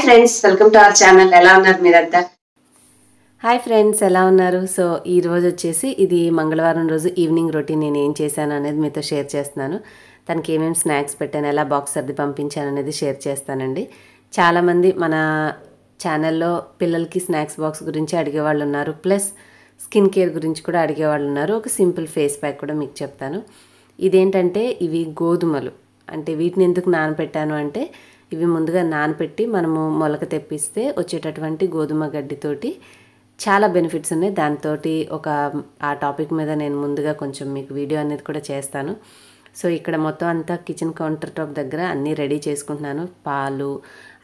Friends, welcome to our channel. ఎలా ఉన్నారు మీరంతా? హాయ్ ఫ్రెండ్స్, ఎలా ఉన్నారు? సో ఈ రోజు వచ్చేసి ఇది మంగళవారం రోజు ఈవినింగ్ రొటీన్ నేను ఏం చేశాను అనేది మీతో షేర్ చేస్తున్నాను. తనకి ఏమేమి స్నాక్స్ పెట్టాను, ఎలా బాక్స్ సర్ది పంపించాను అనేది షేర్ చేస్తానండి. చాలామంది మన ఛానల్లో పిల్లలకి స్నాక్స్ బాక్స్ గురించి అడిగేవాళ్ళు ఉన్నారు, ప్లస్ స్కిన్ కేర్ గురించి కూడా అడిగేవాళ్ళు ఉన్నారు. ఒక సింపుల్ ఫేస్ ప్యాక్ కూడా మీకు చెప్తాను. ఇదేంటంటే ఇవి గోధుమలు, అంటే వీటిని ఎందుకు నానబెట్టాను అంటే ఇవి ముందుగా నానబెట్టి మనము మొలక తెప్పిస్తే వచ్చేటటువంటి గోధుమ గడ్డితోటి చాలా బెనిఫిట్స్ ఉన్నాయి. దాంతో ఆ టాపిక్ మీద నేను ముందుగా కొంచెం మీకు వీడియో అనేది కూడా చేస్తాను. సో ఇక్కడ మొత్తం అంతా కిచెన్ కౌంటర్ టాప్ దగ్గర అన్నీ రెడీ చేసుకుంటున్నాను. పాలు,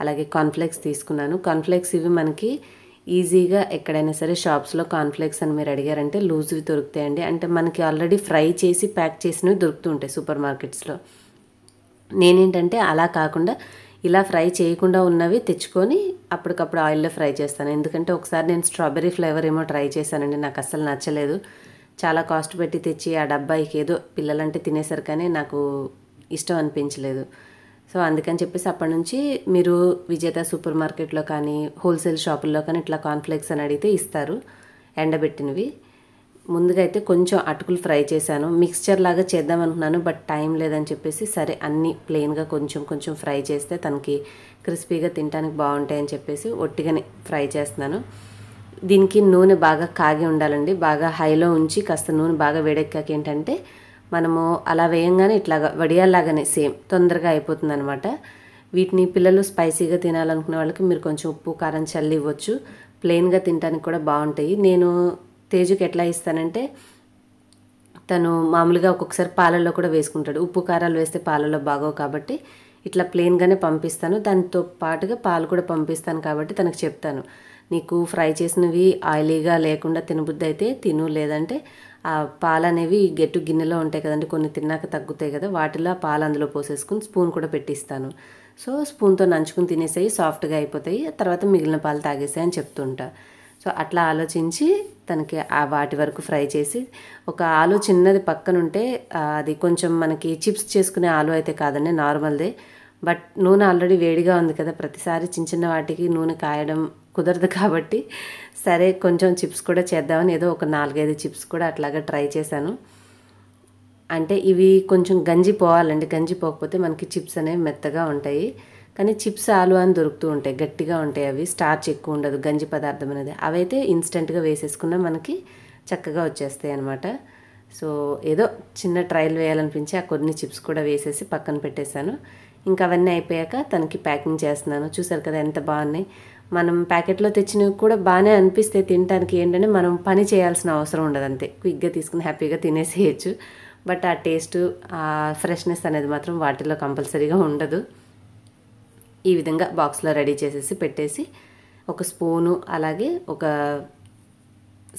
అలాగే కార్న్ఫ్లేక్స్ తీసుకున్నాను. కార్న్ఫ్లేక్స్ ఇవి మనకి ఈజీగా ఎక్కడైనా సరే షాప్స్లో కార్న్ఫ్లేక్స్ అని మీరు అడిగారంటే లూజ్వి దొరుకుతాయండి. అంటే మనకి ఆల్రెడీ ఫ్రై చేసి ప్యాక్ చేసినవి దొరుకుతుంటాయి సూపర్ మార్కెట్స్లో. నేనేంటంటే అలా కాకుండా ఇలా ఫ్రై చేయకుండా ఉన్నవి తెచ్చుకొని అప్పటికప్పుడు ఆయిల్లో ఫ్రై చేస్తాను. ఎందుకంటే ఒకసారి నేను స్ట్రాబెర్రీ ఫ్లేవర్ ఏమో ట్రై చేశానండి, నాకు అస్సలు నచ్చలేదు. చాలా కాస్ట్ పెట్టి తెచ్చి ఆ డబ్బాయికి ఏదో పిల్లలంటే తినేసరి కానీ నాకు ఇష్టం అనిపించలేదు. సో అందుకని చెప్పేసి అప్పటి నుంచి మీరు విజేత సూపర్ మార్కెట్లో కానీ హోల్సేల్ షాపుల్లో కానీ ఇట్లా కార్న్ఫ్లేక్స్ అని అడిగితే ఇస్తారు ఎండబెట్టినవి. ముందుగా అయితే కొంచెం అటుకులు ఫ్రై చేశాను, మిక్స్చర్ లాగా చేద్దాం అనుకున్నాను, బట్ టైం లేదని చెప్పేసి సరే అన్నీ ప్లెయిన్గా కొంచెం కొంచెం ఫ్రై చేస్తే తనకి క్రిస్పీగా తినడానికి బాగుంటాయని చెప్పేసి ఒట్టిగానే ఫ్రై చేస్తున్నాను. దీనికి నూనె బాగా కాగి ఉండాలండి, బాగా హైలో ఉంచి కాస్త నూనె బాగా వేడెక్కాక ఏంటంటే మనము అలా వేయంగానే ఇట్లాగా వడియాల్లాగానే సేమ్ తొందరగా అయిపోతుంది అనమాట. వీటిని పిల్లలు స్పైసీగా తినాలనుకునే వాళ్ళకి మీరు కొంచెం ఉప్పు కారం చల్లి ఇవ్వచ్చు, ప్లెయిన్గా తినడానికి కూడా బాగుంటాయి. నేను తేజుకి ఎట్లా ఇస్తానంటే తను మామూలుగా ఒక్కొక్కసారి పాలల్లో కూడా వేసుకుంటాడు. ఉప్పు కారాలు వేస్తే పాలల్లో బాగోవు కాబట్టి ఇట్లా ప్లెయిన్గానే పంపిస్తాను. దాంతో పాటుగా పాలు కూడా పంపిస్తాను కాబట్టి తనకు చెప్తాను, నీకు ఫ్రై చేసినవి ఆయిలీగా లేకుండా తినబుద్ధి అయితే తిను, లేదంటే ఆ పాలు అనేవి గట్టు గిన్నెలో ఉంటాయి కదండి, కొన్ని తిన్నాక తగ్గుతాయి కదా, వాటిలో పాలు అందులో పోసేసుకుని స్పూన్ కూడా పెట్టిస్తాను. సో స్పూన్తో నంచుకుని తినేసేయి, సాఫ్ట్గా అయిపోతాయి, తర్వాత మిగిలిన పాలు తాగేసాయి అని చెప్తుంటా. సో అట్లా ఆలోచించి తనకి ఆ వాటి వరకు ఫ్రై చేసి, ఒక ఆలు చిన్నది పక్కన ఉంటే అది కొంచెం మనకి చిప్స్ చేసుకునే ఆలు అయితే కాదండి, నార్మల్దే. బట్ నూనె ఆల్రెడీ వేడిగా ఉంది కదా, ప్రతిసారి చిన్న చిన్న వాటికి నూనె కాయడం కుదరదు కాబట్టి సరే కొంచెం చిప్స్ కూడా చేద్దామని ఏదో ఒక 4-5 చిప్స్ కూడా అట్లాగా ట్రై చేశాను. అంటే ఇవి కొంచెం గంజి పోవాలండి, గంజి పోకపోతే మనకి చిప్స్ అనేవి మెత్తగా ఉంటాయి. కానీ చిప్స్ ఆలు అని దొరుకుతూ ఉంటాయి, గట్టిగా ఉంటాయి, అవి స్టార్చ్ ఎక్కువ ఉండదు గంజి పదార్థం అనేది. అవైతే ఇన్స్టెంట్గా వేసేసుకున్నా మనకి చక్కగా వచ్చేస్తాయి అనమాట. సో ఏదో చిన్న ట్రయల్ వేయాలనిపించి ఆ కొన్ని చిప్స్ కూడా వేసేసి పక్కన పెట్టేశాను. ఇంకా అవన్నీ అయిపోయాక తనకి ప్యాకింగ్ చేస్తున్నాను. చూసారు కదా ఎంత బాగున్నాయి. మనం ప్యాకెట్లో తెచ్చినవి కూడా బాగానే అనిపిస్తే తినడానికి, ఏంటంటే మనం పని చేయాల్సిన అవసరం ఉండదు, అంతే క్విక్గా తీసుకుని హ్యాపీగా తినేసేయచ్చు. బట్ ఆ టేస్ట్, ఆ ఫ్రెష్నెస్ అనేది మాత్రం వాటిలో కంపల్సరీగా ఉండదు. ఈ విధంగా బాక్స్లో రెడీ చేసేసి పెట్టేసి ఒక స్పూను, అలాగే ఒక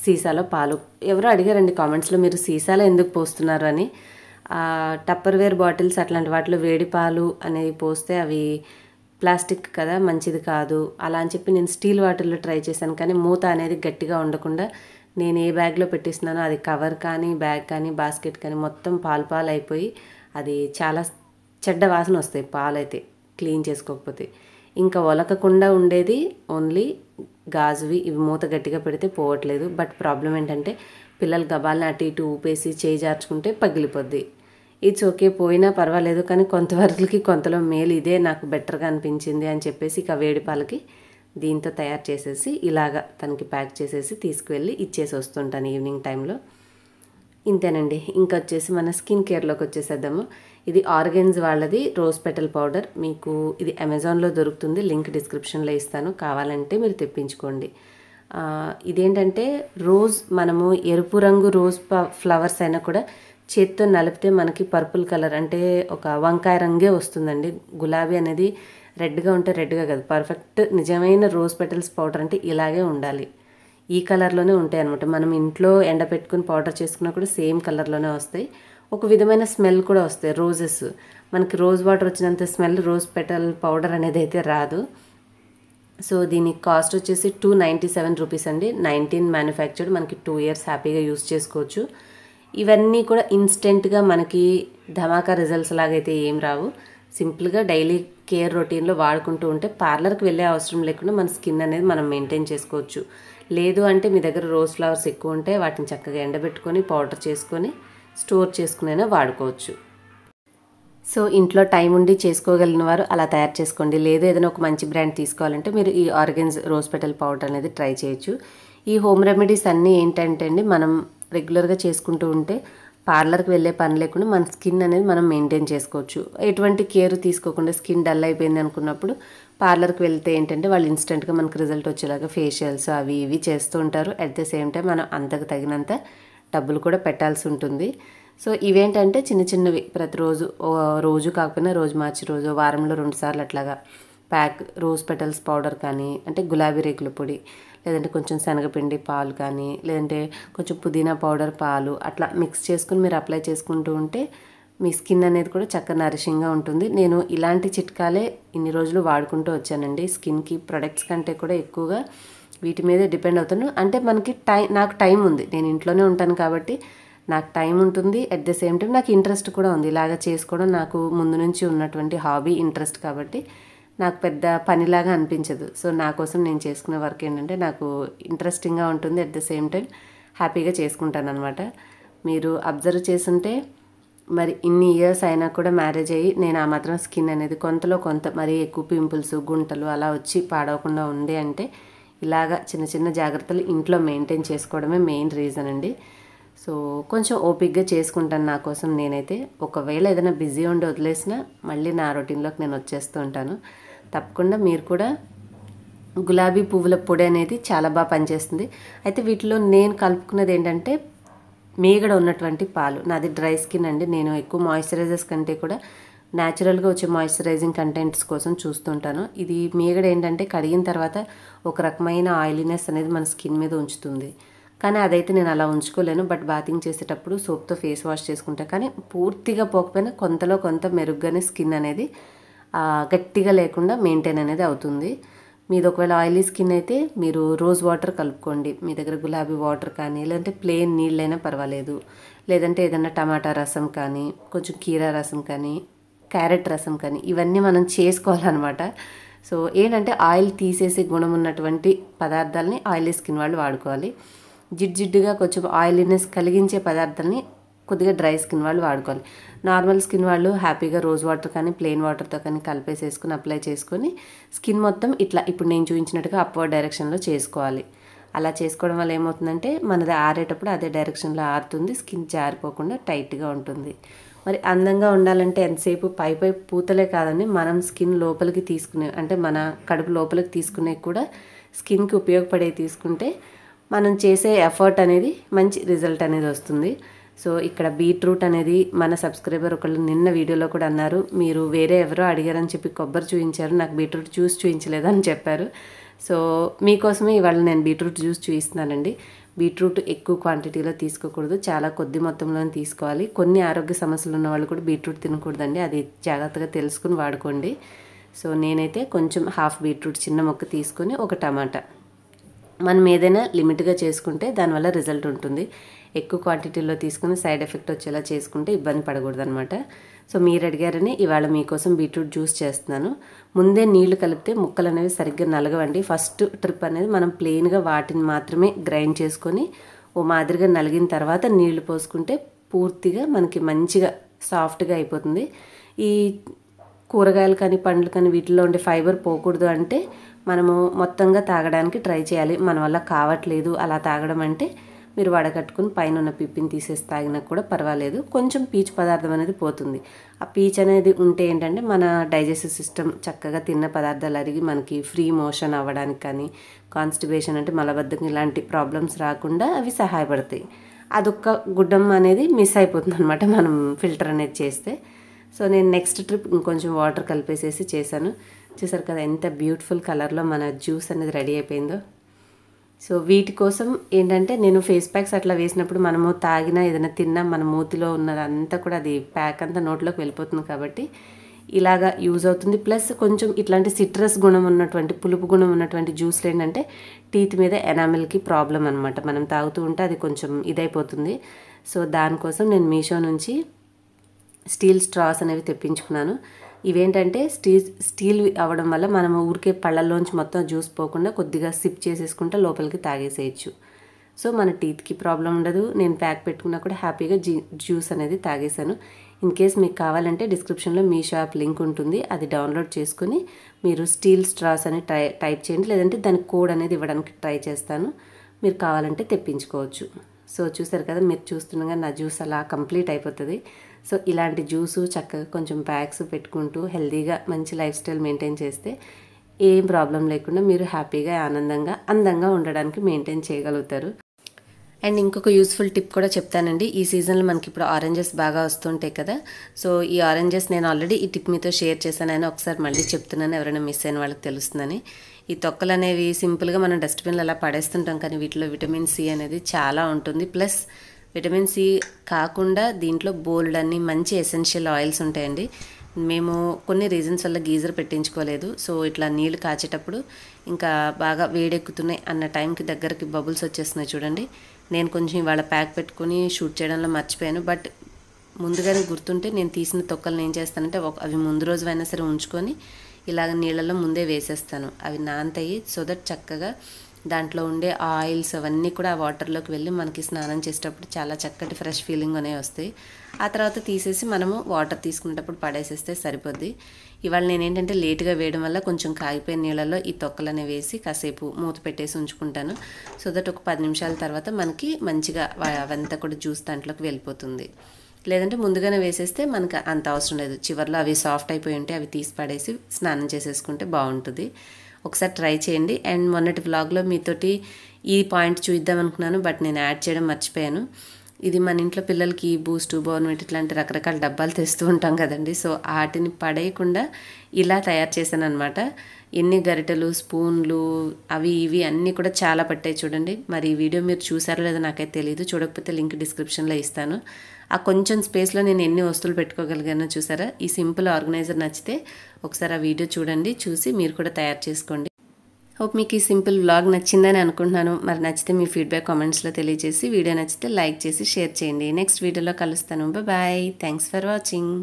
సీసాలో పాలు. ఎవరో అడిగారండి కామెంట్స్లో, మీరు సీసాలో ఎందుకు పోస్తున్నారు అని. టప్పర్వేర్ బాటిల్స్ అట్లాంటి వాటిలో వేడి పాలు అనేవి పోస్తే అవి ప్లాస్టిక్ కదా, మంచిది కాదు అలా అని చెప్పి నేను స్టీల్ వాటిల్లో ట్రై చేశాను. కానీ మూత అనేది గట్టిగా ఉండకుండా నేను ఏ బ్యాగ్లో పెట్టిస్తున్నానో అది కవర్ కానీ బ్యాగ్ కానీ బాస్కెట్ కానీ మొత్తం పాలు అయిపోయి అది చాలా చెడ్డ వాసన వస్తాయి పాలు అయితే క్లీన్ చేసుకోకపోతే. ఇంకా ఒలకకుండా ఉండేది ఓన్లీ గాజువి, ఇవి మూత గట్టిగా పెడితే పోవట్లేదు. బట్ ప్రాబ్లం ఏంటంటే పిల్లలు గబాల్ని అటు ఇటు ఊపేసి చేయి జార్చుకుంటే పగిలిపోద్ది. ఇట్స్ ఓకే, పోయినా పర్వాలేదు, కానీ కొంతవరకుకి కొంతలో మేలు ఇదే నాకు బెటర్గా అనిపించింది అని చెప్పేసి ఇక వేడి పాలకి దీంతో తయారు చేసేసి ఇలాగా తనకి ప్యాక్ చేసేసి తీసుకువెళ్ళి ఇచ్చేసి వస్తుంటాను ఈవినింగ్ టైంలో. ఇంతేనండి. ఇంకా వచ్చేసి మన స్కిన్ కేర్లోకి వచ్చేసేద్దాము. ఇది ఆర్గెన్స్ వాళ్ళది రోజ్ పెటల్ పౌడర్. మీకు ఇది అమెజాన్లో దొరుకుతుంది, లింక్ డిస్క్రిప్షన్లో ఇస్తాను, కావాలంటే మీరు తెప్పించుకోండి. ఇదేంటంటే రోజ్, మనము ఎరుపు రంగు రోజ్ ఫ్లవర్స్ అయినా కూడా చేత్తో నలిపితే మనకి పర్పుల్ కలర్, అంటే ఒక వంకాయ రంగే వస్తుందండి. గులాబీ అనేది రెడ్గా ఉంటే రెడ్గా కాదు, పర్ఫెక్ట్ నిజమైన రోజ్ పెటల్స్ పౌడర్ అంటే ఇలాగే ఉండాలి, ఈ కలర్లోనే ఉంటాయి అనమాట. మనం ఇంట్లో ఎండపెట్టుకుని పౌడర్ చేసుకున్నా కూడా సేమ్ కలర్లోనే వస్తాయి. ఒక విధమైన స్మెల్ కూడా వస్తాయి రోజెస్. మనకి రోజ్ వాటర్ వచ్చినంత స్మెల్ రోజ్ పెటల్ పౌడర్ అనేది అయితే రాదు. సో దీని కాస్ట్ వచ్చేసి 297 రూపీస్ అండి. 19 మ్యానుఫ్యాక్చర్డ్, మనకి 2 years హ్యాపీగా యూస్ చేసుకోవచ్చు. ఇవన్నీ కూడా ఇన్స్టెంట్గా మనకి ధమాకా రిజల్ట్స్ లాగైతే ఏం రావు, సింపుల్గా డైలీ కేర్ రొటీన్లో వాడుకుంటూ ఉంటే పార్లర్కి వెళ్ళే అవసరం లేకుండా మన స్కిన్ అనేది మనం మెయింటైన్ చేసుకోవచ్చు. లేదు అంటే మీ దగ్గర రోజ్ ఫ్లవర్స్ ఎక్కువ ఉంటే వాటిని చక్కగా ఎండబెట్టుకొని పౌడర్ చేసుకొని స్టోర్ చేసుకునైనా వాడుకోవచ్చు. సో ఇంట్లో టైం ఉండి చేసుకోగలిగిన వారు అలా తయారు చేసుకోండి. లేదు ఏదైనా ఒక మంచి బ్రాండ్ తీసుకోవాలంటే మీరు ఈ ఆర్గెన్స్ రోజ్ పెటల్ పౌడర్ అనేది ట్రై చేయొచ్చు. ఈ హోమ్ రెమెడీస్ అన్నీ ఏంటంటే అండి, మనం రెగ్యులర్గా చేసుకుంటూ ఉంటే పార్లర్కి వెళ్ళే పని లేకుండా మన స్కిన్ అనేది మనం మెయింటైన్ చేసుకోవచ్చు. ఎటువంటి కేర్ తీసుకోకుండా స్కిన్ డల్ అయిపోయింది అనుకున్నప్పుడు పార్లర్కి వెళ్తే ఏంటంటే వాళ్ళు ఇన్స్టెంట్గా మనకు రిజల్ట్ వచ్చేలాగా ఫేషియల్స్ అవి ఇవి చేస్తూ ఉంటారు. అట్ ద సేమ్ టైం మనం అంతకు తగినంత డబ్బులు కూడా పెట్టాల్సి ఉంటుంది. సో ఇవేంటంటే చిన్న చిన్నవి ప్రతిరోజు రోజు కాకపోయినా రోజు మార్చి రోజు వారంలో 2 సార్లు అట్లాగా ప్యాక్ రోజ్ పెటల్స్ పౌడర్ కానీ, అంటే గులాబీ రేకుల పొడి, లేదంటే కొంచెం శనగపిండి పాలు కానీ, లేదంటే కొంచెం పుదీనా పౌడర్ పాలు అట్లా మిక్స్ చేసుకుని మీరు అప్లై చేసుకుంటూ ఉంటే మీ స్కిన్ అనేది కూడా చక్కగా నరిషింగ్గా ఉంటుంది. నేను ఇలాంటి చిట్కాలే ఇన్ని రోజులు వాడుకుంటూ వచ్చానండి. స్కిన్కి ప్రొడక్ట్స్ కంటే కూడా ఎక్కువగా వీటి మీదే డిపెండ్ అవుతాను. అంటే మనకి నాకు టైం ఉంది, నేను ఇంట్లోనే ఉంటాను కాబట్టి నాకు టైం ఉంటుంది. అట్ ద సేమ్ టైం నాకు ఇంట్రెస్ట్ కూడా ఉంది. ఇలాగ చేసుకోవడం నాకు ముందు నుంచి ఉన్నటువంటి హాబీ, ఇంట్రెస్ట్ కాబట్టి నాకు పెద్ద పనిలాగా అనిపించదు. సో నా కోసం నేను చేసుకునే వర్క్ ఏంటంటే నాకు ఇంట్రెస్టింగ్గా ఉంటుంది. అట్ ద సేమ్ టైం హ్యాపీగా చేసుకుంటాను అనమాట. మీరు అబ్జర్వ్ చేసుంటే మరి ఇన్ని ఇయర్స్ అయినా కూడా మ్యారేజ్ అయ్యి నేను ఆ మాత్రం స్కిన్ అనేది కొంతలో కొంత మరి ఎక్కువ పింపుల్స్ గుంటలు అలా వచ్చి పాడవకుండా ఉంది అంటే ఇలాగా చిన్న చిన్న జాగ్రత్తలు ఇంట్లో మెయింటైన్ చేసుకోవడమే మెయిన్ రీజన్ అండి. సో కొంచెం ఓపిక్గా చేసుకుంటాను నా కోసం నేనైతే. ఒకవేళ ఏదైనా బిజీ ఉండి వదిలేసినా మళ్ళీ నా రొటీన్లోకి నేను వచ్చేస్తూ ఉంటాను. తప్పకుండా మీరు కూడా గులాబీ పువ్వుల పొడి అనేది చాలా బాగా పనిచేస్తుంది. అయితే వీటిలో నేను కలుపుకున్నది ఏంటంటే మీగడ ఉన్నటువంటి పాలు. నాది డ్రై స్కిన్ అండి. నేను ఎక్కువ మాయిశ్చరైజర్స్ కంటే కూడా న్యాచురల్గా వచ్చే మాయిశ్చరైజింగ్ కంటెంట్స్ కోసం చూస్తుంటాను. ఇది మీగడ ఏంటంటే కడిగిన తర్వాత ఒక రకమైన ఆయిలీనెస్ అనేది మన స్కిన్ మీద ఉంచుతుంది. కానీ అదైతే నేను అలా ఉంచుకోలేను. బట్ బాతింగ్ చేసేటప్పుడు సోప్తో ఫేస్ వాష్ చేసుకుంటా. కానీ పూర్తిగా పోకపోయినా కొంతలో కొంత మెరుగ్గానే స్కిన్ అనేది గట్టిగా లేకుండా మెయింటైన్ అనేది అవుతుంది. మీది ఒకవేళ ఆయిలీ స్కిన్ అయితే మీరు రోజ్ వాటర్ కలుపుకోండి. మీ దగ్గర గులాబీ వాటర్ కానీ, లేదంటే ప్లెయిన్ నీళ్ళైనా పర్వాలేదు. లేదంటే ఏదైనా టమాటా రసం కానీ, కొంచెం కీరా రసం కానీ, క్యారెట్ రసం కానీ ఇవన్నీ మనం చేసుకోవాలన్నమాట. సో ఏంటంటే ఆయిల్ తీసేసే గుణం ఉన్నటువంటి పదార్థాలని ఆయిలీ స్కిన్ వాళ్ళు వాడుకోవాలి. జిడ్డుగా కొంచెం ఆయిలీనెస్ కలిగించే పదార్థాలని కొద్దిగా డ్రై స్కిన్ వాళ్ళు వాడుకోవాలి. నార్మల్ స్కిన్ వాళ్ళు హ్యాపీగా రోజ్ వాటర్ కానీ ప్లెయిన్ వాటర్తో కానీ కలిపేసేసుకుని అప్లై చేసుకొని స్కిన్ మొత్తం ఇట్లా ఇప్పుడు నేను చూపించినట్టుగా అప్వర్డ్ డైరెక్షన్లో చేసుకోవాలి. అలా చేసుకోవడం వల్ల ఏమవుతుందంటే మనది ఆరేటప్పుడు అదే డైరెక్షన్లో ఆరుతుంది. స్కిన్ జారిపోకుండా టైట్గా ఉంటుంది. మరి అందంగా ఉండాలంటే ఎంతసేపు పై పూతలే కాదండి, మనం స్కిన్ లోపలికి తీసుకునే అంటే మన కడుపు లోపలికి తీసుకునే కూడా స్కిన్కి ఉపయోగపడే తీసుకుంటే మనం చేసే ఎఫర్ట్ అనేది మంచి రిజల్ట్ అనేది వస్తుంది. సో ఇక్కడ బీట్రూట్ అనేది మన సబ్స్క్రైబర్ ఒకళ్ళు నిన్న వీడియోలో కూడా అన్నారు, మీరు వేరే ఎవరో అడిగారని చెప్పి కొబ్బరి చూపించారు, నాకు బీట్రూట్ జ్యూస్ చూపించలేదు అని చెప్పారు. సో మీకోసమే ఇవాళ నేను బీట్రూట్ జ్యూస్ చూపిస్తున్నానండి. బీట్రూట్ ఎక్కువ క్వాంటిటీలో తీసుకోకూడదు, చాలా కొద్ది మొత్తంలో తీసుకోవాలి. కొన్ని ఆరోగ్య సమస్యలు ఉన్న వాళ్ళు కూడా బీట్రూట్ తినకూడదండి, అది జాగ్రత్తగా తెలుసుకుని వాడుకోండి. సో నేనైతే కొంచెం హాఫ్ బీట్రూట్ చిన్న మొక్క తీసుకొని ఒక టమాటా, మనం ఏదైనా లిమిట్గా చేసుకుంటే దానివల్ల రిజల్ట్ ఉంటుంది. ఎక్కువ క్వాంటిటీలో తీసుకుని సైడ్ ఎఫెక్ట్ వచ్చేలా చేసుకుంటే ఇబ్బంది పడకూడదు అనమాట. సో మీరు అడిగారని ఇవాళ మీకోసం బీట్రూట్ జ్యూస్ చేస్తున్నాను. ముందే నీళ్లు కలిపితే ముక్కలు అనేవి సరిగ్గా నలగవండి. ఫస్ట్ ట్రిప్ అనేది మనం ప్లెయిన్గా వాటిని మాత్రమే గ్రైండ్ చేసుకొని ఓ మాదిరిగా నలిగిన తర్వాత నీళ్లు పోసుకుంటే పూర్తిగా మనకి మంచిగా సాఫ్ట్గా అయిపోతుంది. ఈ కూరగాయలు కానీ పండ్లు కానీ వీటిలో ఉండే ఫైబర్ పోకూడదు అంటే మనము మొత్తంగా తాగడానికి ట్రై చేయాలి. మన వల్ల కావట్లేదు అలా తాగడం అంటే మీరు వడకట్టుకుని పైన ఉన్న పిప్పిని తీసేసి తాగినా కూడా పర్వాలేదు. కొంచెం పీచు పదార్థం అనేది పోతుంది. ఆ పీచు అనేది ఉంటే ఏంటంటే మన డైజెస్టివ్ సిస్టమ్ చక్కగా తిన్న పదార్థాలు అరిగి మనకి ఫ్రీ మోషన్ అవ్వడానికి కానీ, కాన్స్టిబేషన్ అంటే మలబద్ధకం ఇలాంటి ప్రాబ్లమ్స్ రాకుండా అవి సహాయపడతాయి. అదొక్క గుడ్డం అనేది మిస్ అయిపోతుంది అనమాట మనం ఫిల్టర్ అనేది చేస్తే. సో నేను నెక్స్ట్ ట్రిప్ ఇంకొంచెం వాటర్ కలిపేసేసి చేశాను. చూసారు కదా ఎంత బ్యూటిఫుల్ కలర్లో మన జ్యూస్ అనేది రెడీ అయిపోయిందో. సో వీటి కోసం ఏంటంటే నేను ఫేస్ ప్యాక్స్ అట్లా వేసినప్పుడు మనము తాగినా ఏదైనా తిన్నా మన మూతిలో ఉన్నదంతా కూడా అది ప్యాక్ అంతా నోట్లోకి వెళ్ళిపోతుంది కాబట్టి ఇలాగా యూజ్ అవుతుంది. ప్లస్ కొంచెం ఇట్లాంటి సిట్రస్ గుణం ఉన్నటువంటి పులుపు గుణం ఉన్నటువంటి జ్యూస్లు ఏంటంటే టీత్ మీద ఎనామిల్కి ప్రాబ్లం అనమాట. మనం తాగుతూ ఉంటే అది కొంచెం ఇదైపోతుంది. సో దానికోసం నేను మీషో నుంచి స్టీల్ స్ట్రాస్ అనేవి తెప్పించుకున్నాను. ఇవేంటంటే స్టీల్ అవ్వడం వల్ల మనం ఊరికే పళ్ళల్లోంచి మొత్తం జ్యూస్ పోకుండా కొద్దిగా సిప్ చేసేసుకుంటే లోపలికి తాగేసేయచ్చు. సో మన టీత్కి ప్రాబ్లం ఉండదు. నేను ప్యాక్ పెట్టుకున్నా కూడా హ్యాపీగా జ్యూస్ అనేది తాగేశాను. ఇన్ కేస్ మీకు కావాలంటే డిస్క్రిప్షన్లో మీ షాప్ లింక్ ఉంటుంది, అది డౌన్లోడ్ చేసుకుని మీరు స్టీల్ స్ట్రాస్ అని టైప్ చేయండి, లేదంటే దానికి కోడ్ అనేది ఇవ్వడానికి ట్రై చేస్తాను. మీరు కావాలంటే తెప్పించుకోవచ్చు. సో చూసారు కదా, మీరు చూస్తుండగా నా జ్యూస్ అలా కంప్లీట్ అయిపోతుంది. సో ఇలాంటి జ్యూసు చక్కగా కొంచెం ప్యాక్స్ పెట్టుకుంటూ హెల్తీగా మంచి లైఫ్ స్టైల్ మెయింటైన్ చేస్తే ఏం ప్రాబ్లం లేకుండా మీరు హ్యాపీగా ఆనందంగా అందంగా ఉండడానికి మెయింటైన్ చేయగలుగుతారు. అండ్ ఇంకొక యూస్ఫుల్ టిప్ కూడా చెప్తానండి. ఈ సీజన్లో మనకి ఇప్పుడు ఆరెంజెస్ బాగా వస్తుంటాయి కదా. సో ఈ ఆరెంజెస్ నేను ఆల్రెడీ ఈ టిప్ మీతో షేర్ చేశానని ఒకసారి మళ్ళీ చెప్తున్నాను, ఎవరైనా మిస్ అయిన వాళ్ళకి తెలుస్తుందని. ఈ తొక్కలు అనేవి సింపుల్గా మనం డస్ట్బిన్లో అలా పడేస్తుంటాం, కానీ వీటిలో విటమిన్ సి అనేది చాలా ఉంటుంది. ప్లస్ విటమిన్ సి కాకుండా దీంట్లో బోల్డ్ అన్ని మంచి ఎసెన్షియల్ ఆయిల్స్ ఉంటాయండి. మేము కొన్ని రీజన్స్ వల్ల గీజర్ పెట్టించుకోలేదు. సో ఇట్లా నీళ్ళు కాచేటప్పుడు ఇంకా బాగా వేడెక్కుతున్నాయి అన్న టైంకి దగ్గరికి బబుల్స్ వచ్చేస్తున్నాయి చూడండి. నేను కొంచెం ఇవాళ ప్యాక్ పెట్టుకుని షూట్ చేయడంలో మర్చిపోయాను. బట్ ముందుగానే గుర్తుంటే నేను తీసిన తొక్కలను ఏం చేస్తానంటే అవి ముందు రోజు అయినా సరే ఉంచుకొని ఇలాగ నీళ్ళలో ముందే వేసేస్తాను. అవి నానతాయి. సో దట్ చక్కగా దాంట్లో ఉండే ఆయిల్స్ అవన్నీ కూడా ఆ వాటర్లోకి వెళ్ళి మనకి స్నానం చేసేటప్పుడు చాలా చక్కటి ఫ్రెష్ ఫీలింగ్ అనేవి వస్తాయి. ఆ తర్వాత తీసేసి మనము వాటర్ తీసుకునేటప్పుడు పడేసేస్తే సరిపోద్ది. ఇవాళ నేనేంటంటే లేట్గా వేయడం వల్ల కొంచెం కాగిపోయిన నీళ్ళలో ఈ తొక్కలు అనేవి వేసి కాసేపు మూత పెట్టేసి ఉంచుకుంటాను. సో దట్ ఒక 10 నిమిషాల తర్వాత మనకి మంచిగా అవంతా కూడా జ్యూస్ దాంట్లోకి వెళ్ళిపోతుంది. లేదంటే ముందుగానే వేసేస్తే మనకు అంత అవసరం లేదు. చివర్లో అవి సాఫ్ట్ అయిపోయి ఉంటే అవి తీసి పడేసి స్నానం చేసేసుకుంటే బాగుంటుంది. ఒకసారి ట్రై చేయండి. అండ్ మొన్నటి వ్లాగ్లో మీతోటి ఈ పాయింట్ చూద్దాం అనుకున్నాను, బట్ నేను యాడ్ చేయడం మర్చిపోయాను. ఇది మన ఇంట్లో పిల్లలకి బూస్ట్, బోర్న్విటా ఇట్లాంటి రకరకాల డబ్బాలు తెస్తూ ఉంటాం కదండి. సో వాటిని పడేయకుండా ఇలా తయారు చేశాను అనమాట. ఎన్ని గరిటెలు, స్పూన్లు అవి ఇవి అన్నీ కూడా చాలా పట్టాయి చూడండి. మరి ఈ వీడియో మీరు చూసారో లేదో నాకైతే తెలియదు, చూడకపోతే లింక్ డిస్క్రిప్షన్లో ఇస్తాను. ఆ కొంచెం స్పేస్లో నేను ఎన్ని వస్తువులు పెట్టుకోగలిగానో చూసారా. ఈ సింపుల్ ఆర్గనైజర్ నచ్చితే ఒకసారి ఆ వీడియో చూడండి, చూసి మీరు కూడా తయారు చేసుకోండి. హోప్ మీకు ఈ సింపుల్ వ్లాగ్ నచ్చిందని అనుకుంటున్నాను. మరి నచ్చితే మీ ఫీడ్బ్యాక్ కామెంట్స్లో తెలియజేసి, వీడియో నచ్చితే లైక్ చేసి షేర్ చేయండి. నెక్స్ట్ వీడియోలో కలుస్తాను. బాయ్. Thanks for watching.